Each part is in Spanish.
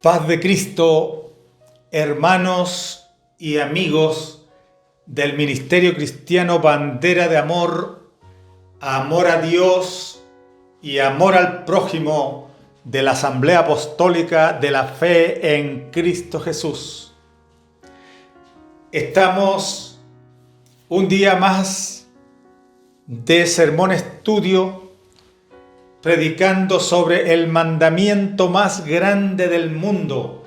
Paz de Cristo, hermanos y amigos del Ministerio Cristiano Bandera de Amor, amor a Dios y amor al prójimo de la Asamblea Apostólica de la Fe en Cristo Jesús. Estamos un día más de sermón estudio predicando sobre el mandamiento más grande del mundo,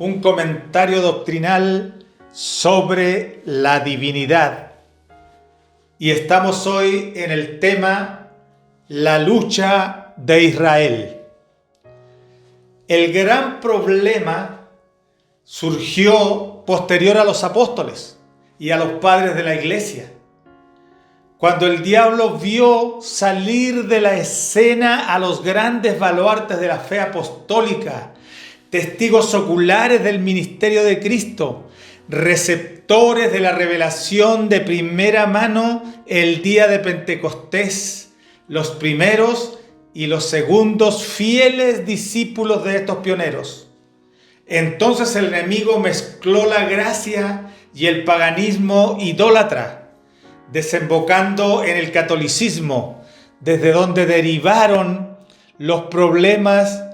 un comentario doctrinal sobre la divinidad. Y estamos hoy en el tema la lucha de Israel. El gran problema surgió posterior a los apóstoles y a los padres de la iglesia, cuando el diablo vio salir de la escena a los grandes baluartes de la fe apostólica, testigos oculares del ministerio de Cristo, receptores de la revelación de primera mano el día de Pentecostés, los primeros y los segundos fieles discípulos de estos pioneros. Entonces el enemigo mezcló la gracia y el paganismo idólatra, desembocando en el catolicismo, desde donde derivaron los problemas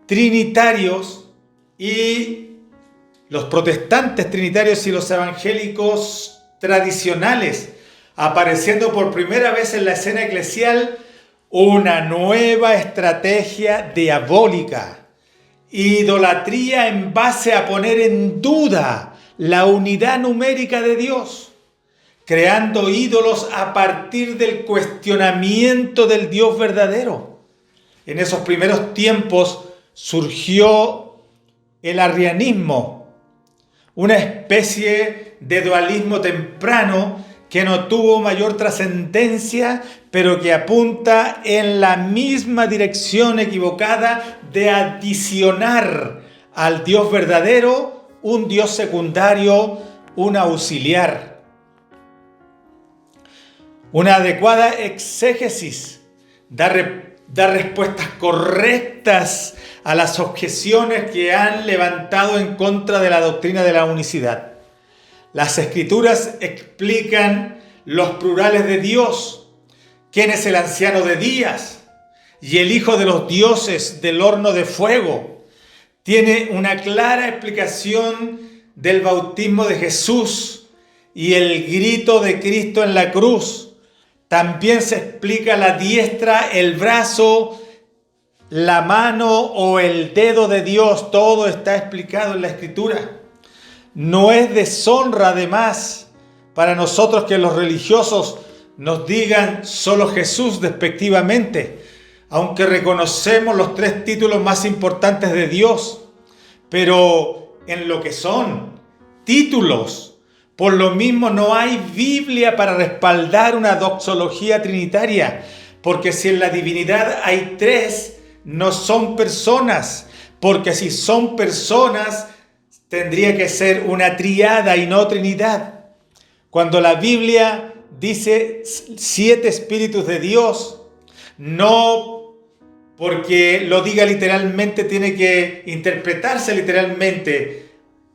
trinitarios y los protestantes trinitarios y los evangélicos tradicionales, apareciendo por primera vez en la escena eclesial una nueva estrategia diabólica, idolatría en base a poner en duda la unidad numérica de Dios, creando ídolos a partir del cuestionamiento del Dios verdadero. En esos primeros tiempos surgió el arrianismo, una especie de dualismo temprano que no tuvo mayor trascendencia, pero que apunta en la misma dirección equivocada de adicionar al Dios verdadero un Dios secundario, un auxiliar. Una adecuada exégesis da respuestas correctas a las objeciones que han levantado en contra de la doctrina de la unicidad. Las Escrituras explican los plurales de Dios, quién es el anciano de días y el hijo de los dioses del horno de fuego. Tiene una clara explicación del bautismo de Jesús y el grito de Cristo en la cruz. También se explica la diestra, el brazo, la mano o el dedo de Dios. Todo está explicado en la Escritura. No es deshonra, además, para nosotros que los religiosos nos digan solo Jesús despectivamente, aunque reconocemos los 3 títulos más importantes de Dios, pero en lo que son títulos. Por lo mismo, no hay Biblia para respaldar una doxología trinitaria, porque si en la divinidad hay 3, no son personas, porque si son personas, tendría que ser una triada y no trinidad. Cuando la Biblia dice 7 espíritus de Dios, no porque lo diga literalmente, tiene que interpretarse literalmente,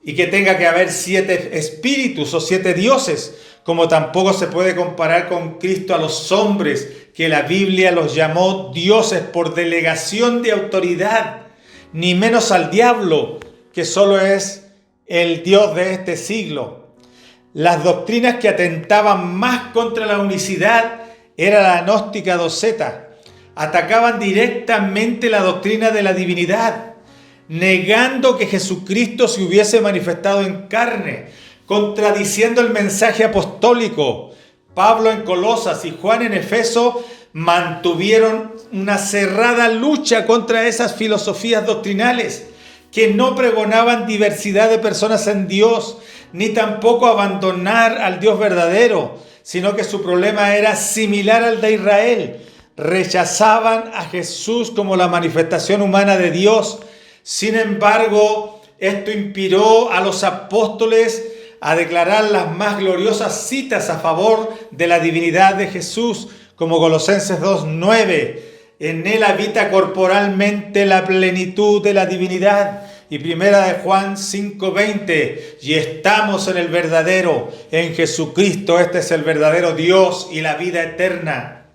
y que tenga que haber 7 espíritus o 7 dioses, como tampoco se puede comparar con Cristo a los hombres, que la Biblia los llamó dioses por delegación de autoridad, ni menos al diablo, que solo es el Dios de este siglo. Las doctrinas que atentaban más contra la unicidad era la gnóstica doceta. Atacaban directamente la doctrina de la divinidad, negando que Jesucristo se hubiese manifestado en carne, contradiciendo el mensaje apostólico. Pablo en Colosas y Juan en Efeso mantuvieron una cerrada lucha contra esas filosofías doctrinales que no pregonaban diversidad de personas en Dios, ni tampoco abandonar al Dios verdadero, sino que su problema era similar al de Israel. Rechazaban a Jesús como la manifestación humana de Dios. Sin embargo, esto inspiró a los apóstoles a declarar las más gloriosas citas a favor de la divinidad de Jesús, como Colosenses 2:9. En él habita corporalmente la plenitud de la divinidad Y primera de Juan 5:20, y estamos en el verdadero, en Jesucristo, este es el verdadero Dios y la vida eterna.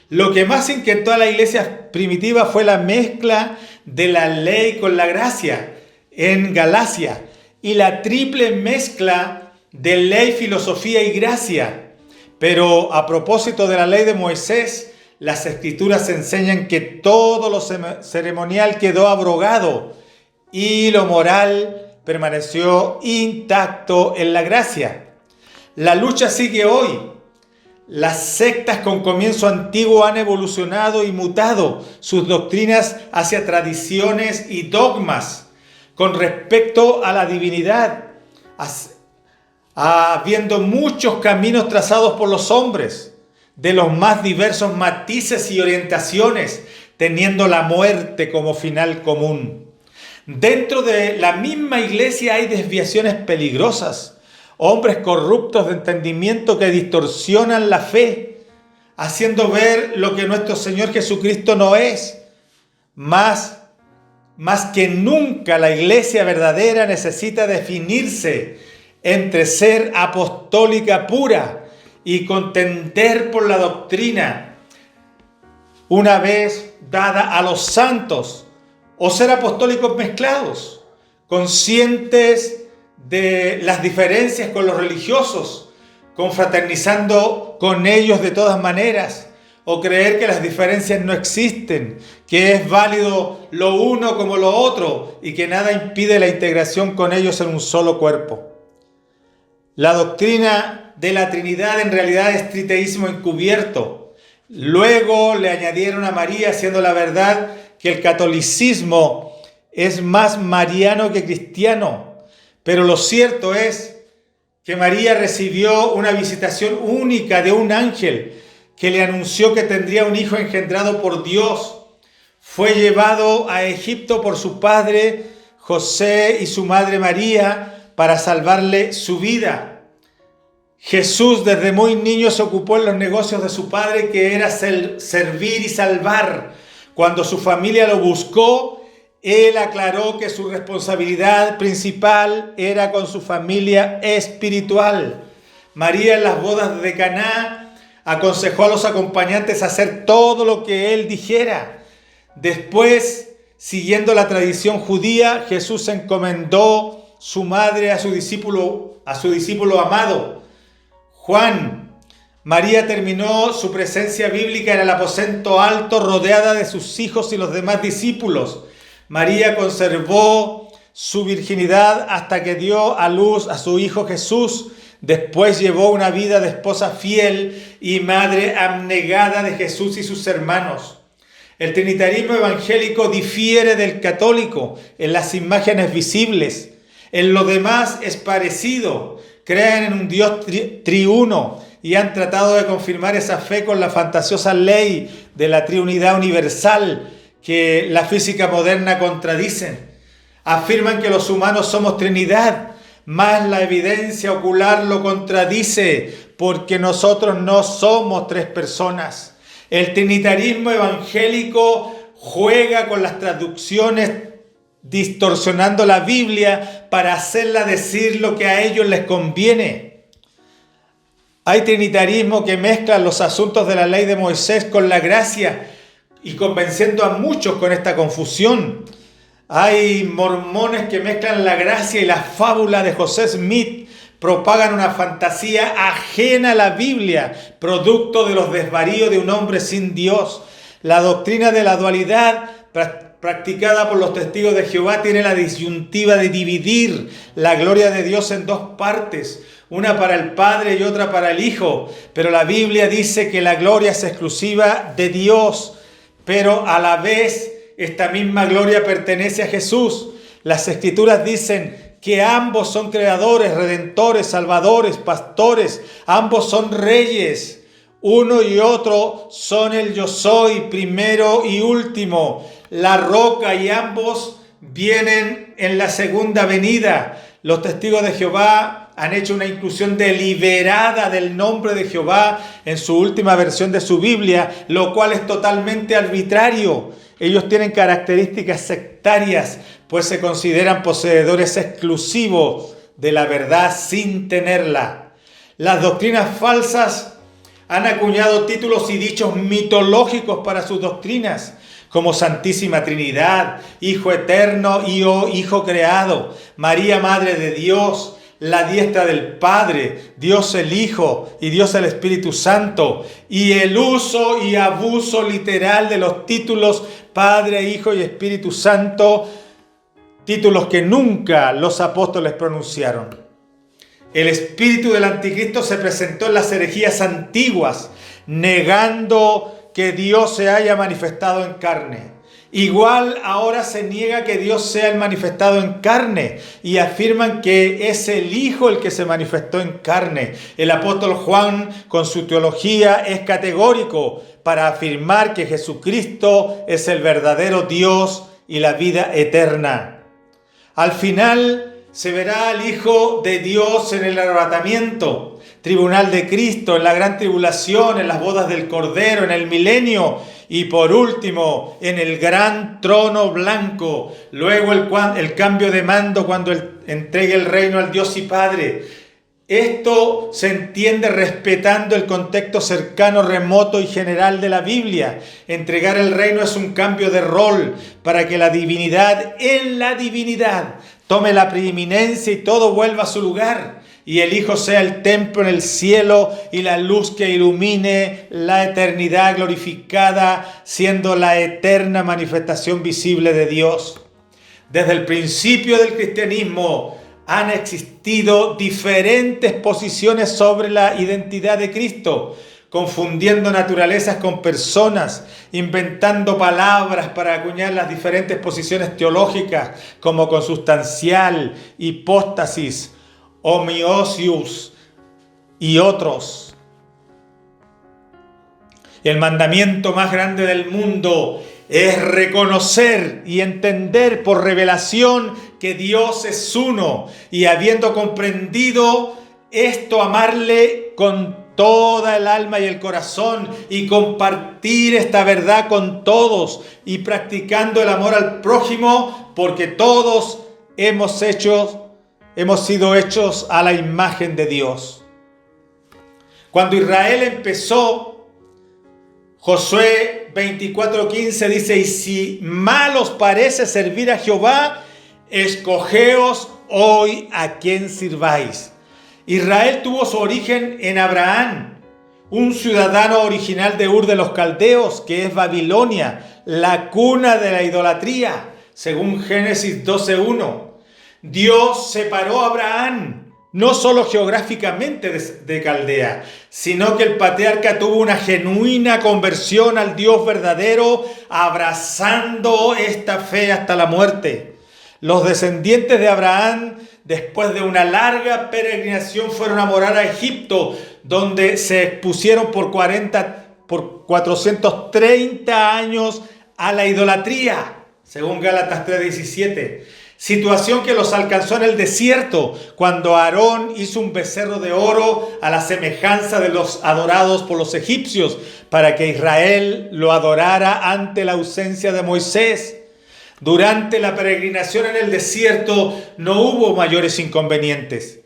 Lo que más inquietó a la iglesia primitiva fue la mezcla de la ley con la gracia en Galacia y la triple mezcla de ley, filosofía y gracia. Pero a propósito de la ley de Moisés, las escrituras enseñan que todo lo ceremonial quedó abrogado y lo moral permaneció intacto en la gracia. La lucha sigue hoy. Las sectas con comienzo antiguo han evolucionado y mutado sus doctrinas hacia tradiciones y dogmas con respecto a la divinidad, habiendo muchos caminos trazados por los hombres, de los más diversos matices y orientaciones, teniendo la muerte como final común. Dentro de la misma iglesia hay desviaciones peligrosas, hombres corruptos de entendimiento que distorsionan la fe, haciendo ver lo que nuestro Señor Jesucristo no es. Más que nunca la iglesia verdadera necesita definirse entre ser apostólica pura y contender por la doctrina una vez dada a los santos, o ser apostólicos mezclados, conscientes de las diferencias con los religiosos, confraternizando con ellos de todas maneras, o creer que las diferencias no existen, que es válido lo uno como lo otro y que nada impide la integración con ellos en un solo cuerpo. La doctrina de la Trinidad en realidad es triteísmo encubierto. Luego le añadieron a María, siendo la verdad que el catolicismo es más mariano que cristiano. Pero lo cierto es que María recibió una visitación única de un ángel que le anunció que tendría un hijo engendrado por Dios. Fue llevado a Egipto por su padre José y su madre María para salvarle su vida. Jesús desde muy niño se ocupó en los negocios de su padre, que era servir y salvar. Cuando su familia lo buscó, él aclaró que su responsabilidad principal era con su familia espiritual. María en las bodas de Caná aconsejó a los acompañantes hacer todo lo que él dijera. Después, siguiendo la tradición judía, Jesús encomendó su madre a su discípulo amado, Juan. María terminó su presencia bíblica en el aposento alto, rodeada de sus hijos y los demás discípulos. María conservó su virginidad hasta que dio a luz a su hijo Jesús. Después llevó una vida de esposa fiel y madre abnegada de Jesús y sus hermanos. El trinitarismo evangélico difiere del católico en las imágenes visibles. En lo demás es parecido. Creen en un Dios triuno y han tratado de confirmar esa fe con la fantasiosa ley de la triunidad universal que la física moderna contradicen. Afirman que los humanos somos Trinidad, mas la evidencia ocular lo contradice, porque nosotros no somos tres personas. El trinitarismo evangélico juega con las traducciones, distorsionando la Biblia para hacerla decir lo que a ellos les conviene. Hay trinitarismo que mezcla los asuntos de la ley de Moisés con la gracia y convenciendo a muchos con esta confusión. Hay mormones que mezclan la gracia y la fábula de José Smith, propagan una fantasía ajena a la Biblia, producto de los desvaríos de un hombre sin Dios. La doctrina de la dualidad practicada por los testigos de Jehová tiene la disyuntiva de dividir la gloria de Dios en dos partes, una para el Padre y otra para el Hijo. Pero la Biblia dice que la gloria es exclusiva de Dios, pero a la vez esta misma gloria pertenece a Jesús. Las Escrituras dicen que ambos son creadores, redentores, salvadores, pastores, ambos son reyes. Uno y otro son el yo soy, primero y último, la roca, y ambos vienen en la segunda venida. Los testigos de Jehová han hecho una inclusión deliberada del nombre de Jehová en su última versión de su Biblia, lo cual es totalmente arbitrario. Ellos tienen características sectarias, pues se consideran poseedores exclusivos de la verdad sin tenerla. Las doctrinas falsas han acuñado títulos y dichos mitológicos para sus doctrinas, como Santísima Trinidad, Hijo Eterno y Hijo Creado, María Madre de Dios, la diestra del Padre, Dios el Hijo y Dios el Espíritu Santo, y el uso y abuso literal de los títulos Padre, Hijo y Espíritu Santo, títulos que nunca los apóstoles pronunciaron. El espíritu del anticristo se presentó en las herejías antiguas, negando que Dios se haya manifestado en carne. Igual ahora se niega que Dios sea el manifestado en carne y afirman que es el Hijo el que se manifestó en carne. El apóstol Juan, con su teología, es categórico para afirmar que Jesucristo es el verdadero Dios y la vida eterna. Al final se verá al Hijo de Dios en el arrebatamiento, tribunal de Cristo, en la gran tribulación, en las bodas del Cordero, en el milenio y por último en el gran trono blanco. Luego el cambio de mando cuando Él entregue el reino al Dios y Padre. Esto se entiende respetando el contexto cercano, remoto y general de la Biblia. Entregar el reino es un cambio de rol para que la divinidad en la divinidad tome la preeminencia y todo vuelva a su lugar. Y el Hijo sea el templo en el cielo y la luz que ilumine la eternidad glorificada, siendo la eterna manifestación visible de Dios. Desde el principio del cristianismo han existido diferentes posiciones sobre la identidad de Cristo, confundiendo naturalezas con personas, inventando palabras para acuñar las diferentes posiciones teológicas, como consustancial, hipóstasis, homoousios y otros. El mandamiento más grande del mundo es reconocer y entender por revelación que Dios es uno y habiendo comprendido esto, amarle con toda el alma y el corazón y compartir esta verdad con todos y practicando el amor al prójimo, porque todos hemos sido hechos a la imagen de Dios. Cuando Israel empezó, Josué 24:15 dice: y si mal os parece servir a Jehová, escogeos hoy a quién sirváis. Israel tuvo su origen en Abraham, un ciudadano original de Ur de los Caldeos, que es Babilonia, la cuna de la idolatría, según Génesis 12:1. Dios separó a Abraham, no solo geográficamente de Caldea, sino que el patriarca tuvo una genuina conversión al Dios verdadero, abrazando esta fe hasta la muerte. Los descendientes de Abraham, después de una larga peregrinación, fueron a morar a Egipto, donde se expusieron por 430 años a la idolatría, según Gálatas 3:17. Situación que los alcanzó en el desierto, cuando Aarón hizo un becerro de oro a la semejanza de los adorados por los egipcios, para que Israel lo adorara ante la ausencia de Moisés. Durante la peregrinación en el desierto no hubo mayores inconvenientes.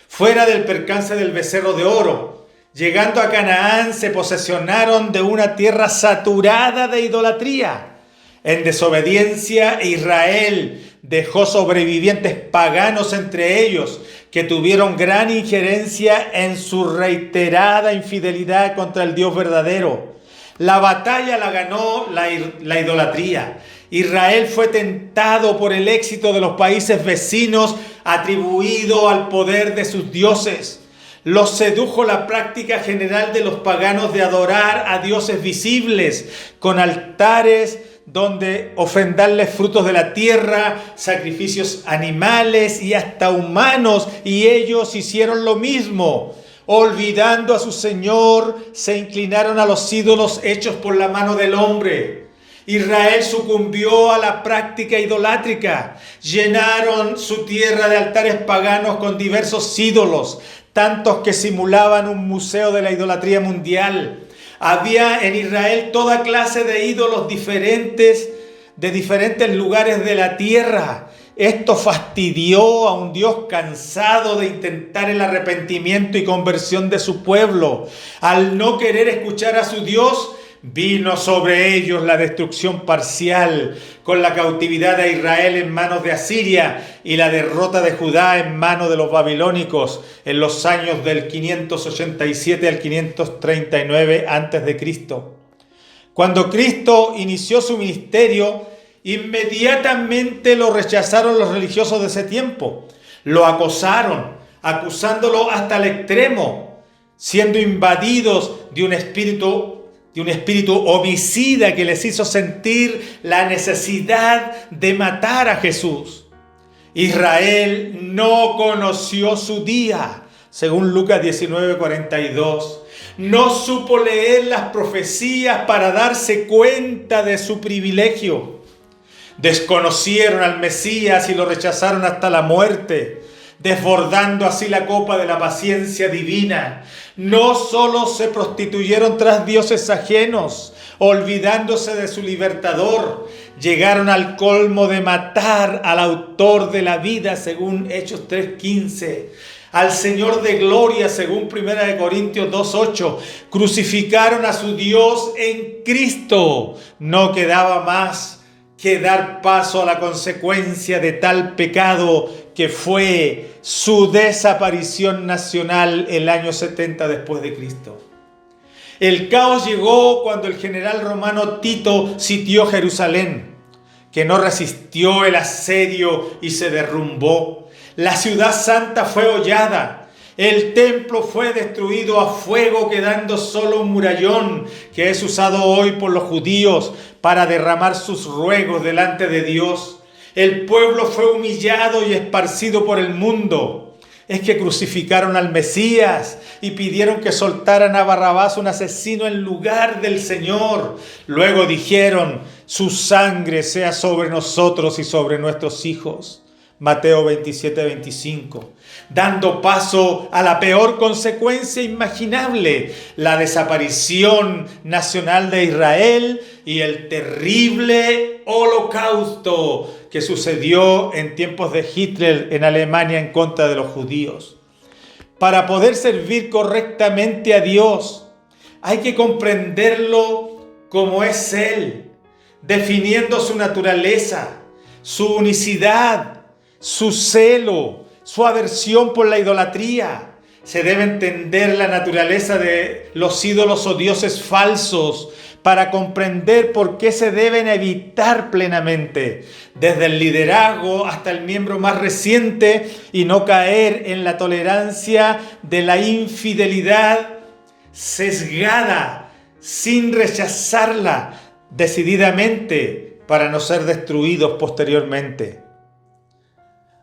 Fuera del percance del becerro de oro, llegando a Canaán se posesionaron de una tierra saturada de idolatría. En desobediencia, Israel dejó sobrevivientes paganos entre ellos, que tuvieron gran injerencia en su reiterada infidelidad contra el Dios verdadero. La batalla la ganó la idolatría. Israel fue tentado por el éxito de los países vecinos, atribuido al poder de sus dioses. Los sedujo la práctica general de los paganos de adorar a dioses visibles, con altares donde ofrendarles frutos de la tierra, sacrificios animales y hasta humanos, y ellos hicieron lo mismo. Olvidando a su Señor, se inclinaron a los ídolos hechos por la mano del hombre. Israel sucumbió a la práctica idolátrica. Llenaron su tierra de altares paganos con diversos ídolos, tantos que simulaban un museo de la idolatría mundial. Había en Israel toda clase de ídolos diferentes, de diferentes lugares de la tierra. Esto fastidió a un Dios cansado de intentar el arrepentimiento y conversión de su pueblo. Al no querer escuchar a su Dios, vino sobre ellos la destrucción parcial, con la cautividad de Israel en manos de Asiria y la derrota de Judá en manos de los babilónicos en los años del 587 al 539 a.C. Cuando Cristo inició su ministerio, inmediatamente lo rechazaron los religiosos de ese tiempo. Lo acosaron, acusándolo hasta el extremo, siendo invadidos de un espíritu homicida que les hizo sentir la necesidad de matar a Jesús. Israel no conoció su día, según Lucas 19:42. No supo leer las profecías para darse cuenta de su privilegio. Desconocieron al Mesías y lo rechazaron hasta la muerte, desbordando así la copa de la paciencia divina. No solo se prostituyeron tras dioses ajenos, olvidándose de su libertador, llegaron al colmo de matar al autor de la vida, según Hechos 3:15, al Señor de gloria, según 1 Corintios 2:8. Crucificaron a su Dios en Cristo. No quedaba más que dar paso a la consecuencia de tal pecado, que fue su desaparición nacional el año 70 después de Cristo. El caos llegó cuando el general romano Tito sitió Jerusalén, que no resistió el asedio y se derrumbó. La ciudad santa fue hollada. El templo fue destruido a fuego, quedando solo un murallón que es usado hoy por los judíos para derramar sus ruegos delante de Dios. El pueblo fue humillado y esparcido por el mundo. Es que crucificaron al Mesías y pidieron que soltaran a Barrabás, un asesino, en lugar del Señor. Luego dijeron: su sangre sea sobre nosotros y sobre nuestros hijos. Mateo 27:25, dando paso a la peor consecuencia imaginable, la desaparición nacional de Israel y el terrible holocausto que sucedió en tiempos de Hitler en Alemania en contra de los judíos. Para poder servir correctamente a Dios, hay que comprenderlo como es Él, definiendo su naturaleza, su unicidad, su celo, su aversión por la idolatría. Se debe entender la naturaleza de los ídolos o dioses falsos para comprender por qué se deben evitar plenamente, desde el liderazgo hasta el miembro más reciente, y no caer en la tolerancia de la infidelidad sesgada, sin rechazarla decididamente para no ser destruidos posteriormente.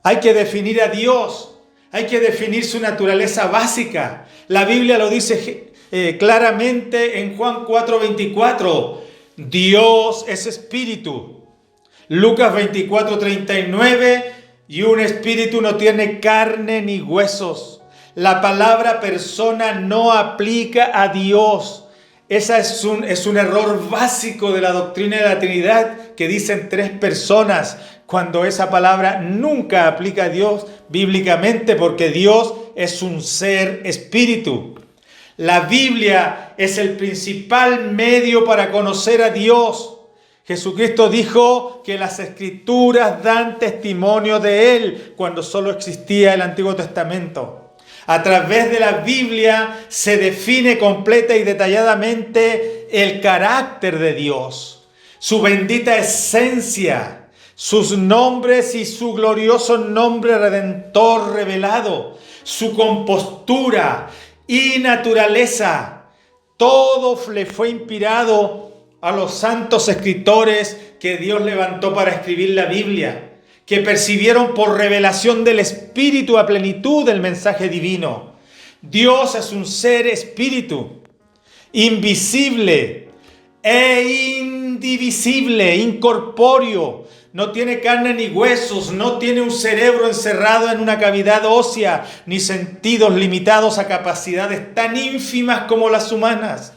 Hay que definir a Dios, hay que definir su naturaleza básica. La Biblia lo dice claramente en Juan 4:24. Dios es espíritu. Lucas 24:39. Y un espíritu no tiene carne ni huesos. La palabra persona no aplica a Dios. Ese es un error básico de la doctrina de la Trinidad, que dicen tres personas, cuando esa palabra nunca aplica a Dios bíblicamente, porque Dios es un ser espíritu. La Biblia es el principal medio para conocer a Dios. Jesucristo dijo que las Escrituras dan testimonio de Él cuando solo existía el Antiguo Testamento. A través de la Biblia se define completa y detalladamente el carácter de Dios, su bendita esencia, sus nombres y su glorioso nombre redentor revelado, su compostura y naturaleza. Todo le fue inspirado a los santos escritores que Dios levantó para escribir la Biblia, que percibieron por revelación del Espíritu a plenitud del mensaje divino. Dios es un ser espíritu, invisible e indivisible, incorpóreo. No tiene carne ni huesos, no tiene un cerebro encerrado en una cavidad ósea, ni sentidos limitados a capacidades tan ínfimas como las humanas.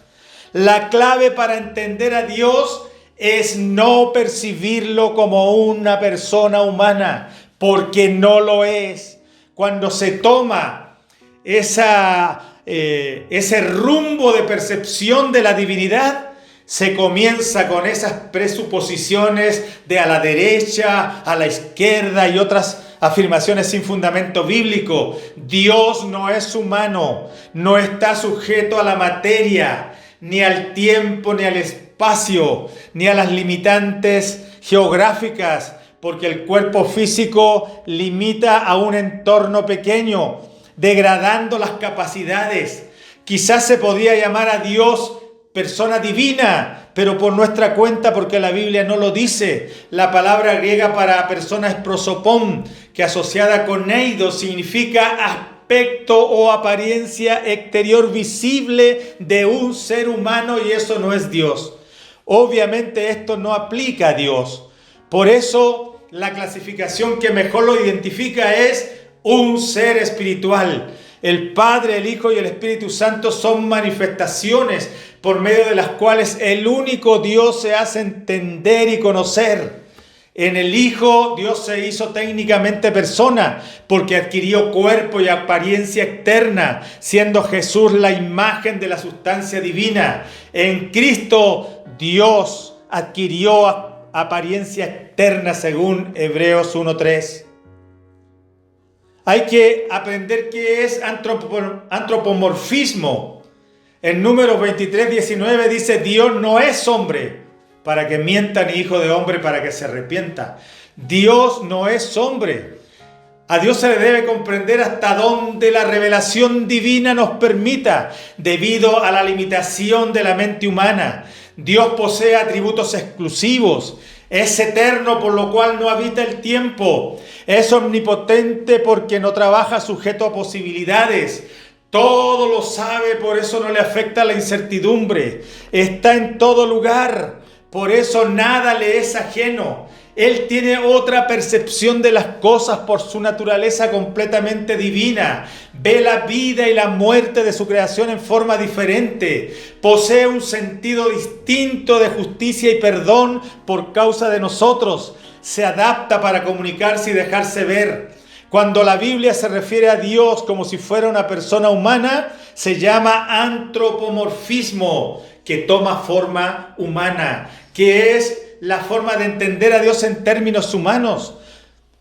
La clave para entender a Dios es no percibirlo como una persona humana, porque no lo es. Cuando se toma ese rumbo de percepción de la divinidad, se comienza con esas presuposiciones de a la derecha, a la izquierda y otras afirmaciones sin fundamento bíblico. Dios no es humano, no está sujeto a la materia, ni al tiempo, ni al espacio, ni a las limitantes geográficas, porque el cuerpo físico limita a un entorno pequeño, degradando las capacidades. Quizás se podía llamar a Dios persona divina, pero por nuestra cuenta, porque la Biblia no lo dice. La palabra griega para persona es prosopón, que asociada con eidos significa aspecto o apariencia exterior visible de un ser humano, y eso no es Dios. Obviamente esto no aplica a Dios. Por eso la clasificación que mejor lo identifica es un ser espiritual. El Padre, el Hijo y el Espíritu Santo son manifestaciones por medio de las cuales el único Dios se hace entender y conocer. En el Hijo, Dios se hizo técnicamente persona porque adquirió cuerpo y apariencia externa, siendo Jesús la imagen de la sustancia divina. En Cristo, Dios adquirió apariencia externa según Hebreos 1:3. Hay que aprender qué es antropomorfismo. En Números 23:19 dice: Dios no es hombre para que mienta, ni hijo de hombre para que se arrepienta. Dios no es hombre. A Dios se le debe comprender hasta donde la revelación divina nos permita, debido a la limitación de la mente humana. Dios posee atributos exclusivos. Es eterno, por lo cual no habita el tiempo. Es omnipotente porque no trabaja sujeto a posibilidades. Todo lo sabe, por eso no le afecta la incertidumbre. Está en todo lugar, por eso nada le es ajeno. Él tiene otra percepción de las cosas por su naturaleza completamente divina. Ve la vida y la muerte de su creación en forma diferente. Posee un sentido distinto de justicia y perdón por causa de nosotros. Se adapta para comunicarse y dejarse ver. Cuando la Biblia se refiere a Dios como si fuera una persona humana, se llama antropomorfismo, que toma forma humana, que es la forma de entender a Dios en términos humanos.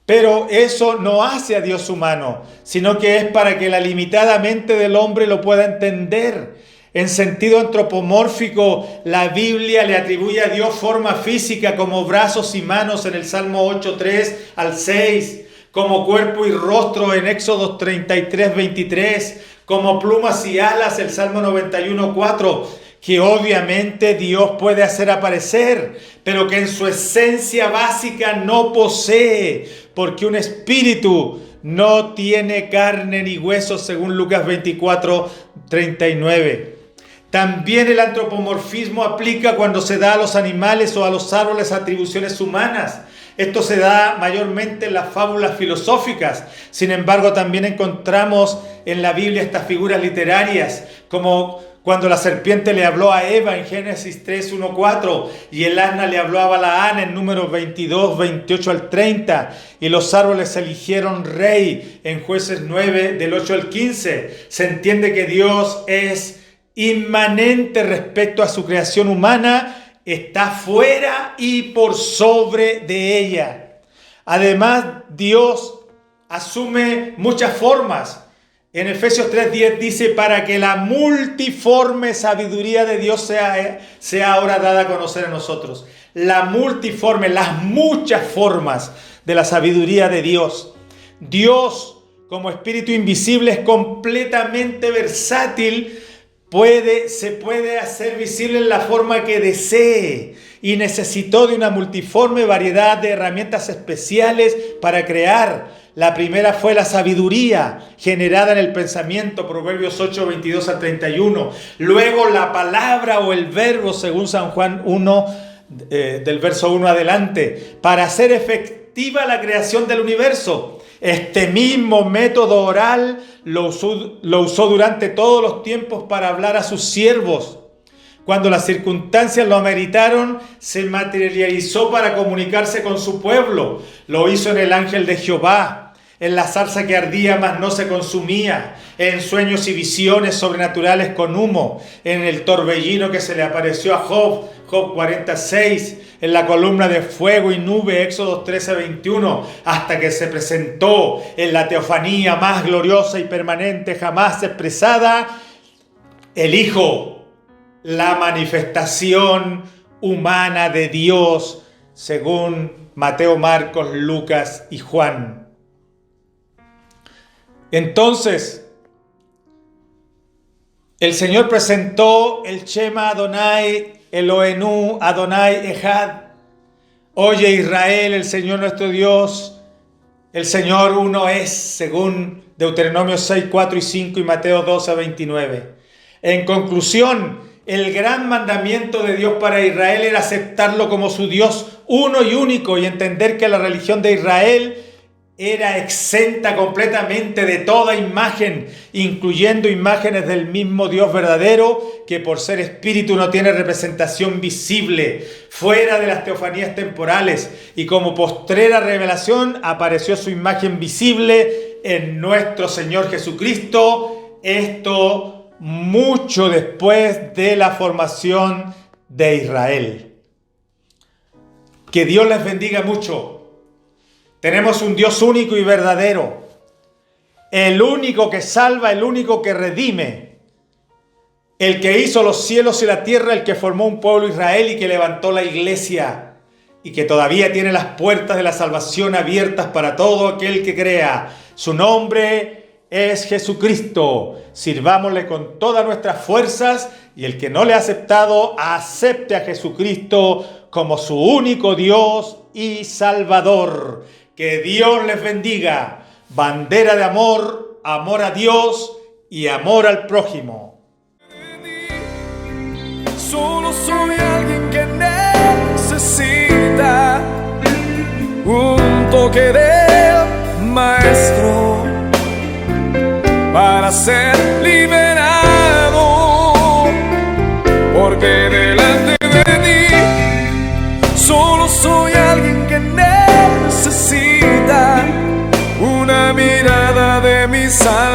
Pero eso no hace a Dios humano, sino que es para que la limitada mente del hombre lo pueda entender. En sentido antropomórfico, la Biblia le atribuye a Dios forma física como brazos y manos en el Salmo 8:3 al 6, como cuerpo y rostro en Éxodo 33:23, como plumas y alas el Salmo 91:4, que obviamente Dios puede hacer aparecer, pero que en su esencia básica no posee, porque un espíritu no tiene carne ni huesos, según Lucas 24:39. También el antropomorfismo aplica cuando se da a los animales o a los árboles atribuciones humanas. Esto se da mayormente en las fábulas filosóficas. Sin embargo, también encontramos en la Biblia estas figuras literarias, como cuando la serpiente le habló a Eva en Génesis 3:1-4, y el asna le habló a Balaán en Números 22:28 al 30, y los árboles eligieron rey en Jueces 9 del 8 al 15. Se entiende que Dios es inmanente respecto a su creación humana, está fuera y por sobre de ella. Además, Dios asume muchas formas. En Efesios 3:10 dice: para que la multiforme sabiduría de Dios sea ahora dada a conocer a nosotros. La multiforme, las muchas formas de la sabiduría de Dios. Dios, como espíritu invisible, es completamente versátil. Se puede hacer visible en la forma que desee, y necesitó de una multiforme variedad de herramientas especiales para crear. La primera fue la sabiduría generada en el pensamiento, Proverbios 8:22 al 31. Luego la palabra o el verbo, según San Juan 1, del verso 1 adelante, para hacer efectiva la creación del universo. Este mismo método oral lo usó durante todos los tiempos para hablar a sus siervos. Cuando las circunstancias lo ameritaron, se materializó para comunicarse con su pueblo. Lo hizo en el ángel de Jehová, en la zarza que ardía mas no se consumía, en sueños y visiones sobrenaturales con humo, en el torbellino que se le apareció a Job, Job 46, en la columna de fuego y nube, Éxodo 13:21, hasta que se presentó en la teofanía más gloriosa y permanente jamás expresada, el Hijo, la manifestación humana de Dios, según Mateo, Marcos, Lucas y Juan. Entonces, el Señor presentó el Shema Adonai Elohenu Adonai Echad. Oye Israel, el Señor nuestro Dios, el Señor uno es, según Deuteronomio 6, 4 y 5 y Mateo 12, 29. En conclusión, el gran mandamiento de Dios para Israel era aceptarlo como su Dios uno y único y entender que la religión de Israel era exenta completamente de toda imagen, incluyendo imágenes del mismo Dios verdadero, que por ser espíritu no tiene representación visible, fuera de las teofanías temporales, y como postrera revelación apareció su imagen visible en nuestro Señor Jesucristo, esto mucho después de la formación de Israel. Que Dios les bendiga mucho. Tenemos un Dios único y verdadero, el único que salva, el único que redime, el que hizo los cielos y la tierra, el que formó un pueblo Israel y que levantó la iglesia y que todavía tiene las puertas de la salvación abiertas para todo aquel que crea. Su nombre es Jesucristo. Sirvámosle con todas nuestras fuerzas y el que no le ha aceptado, acepte a Jesucristo como su único Dios y Salvador. Que Dios les bendiga. Bandera de amor, amor a Dios y amor al prójimo. Solo soy alguien que necesita un toque del Maestro para ser liberado, porque delante de ti solo soy alguien que necesita una mirada de mi Salvador.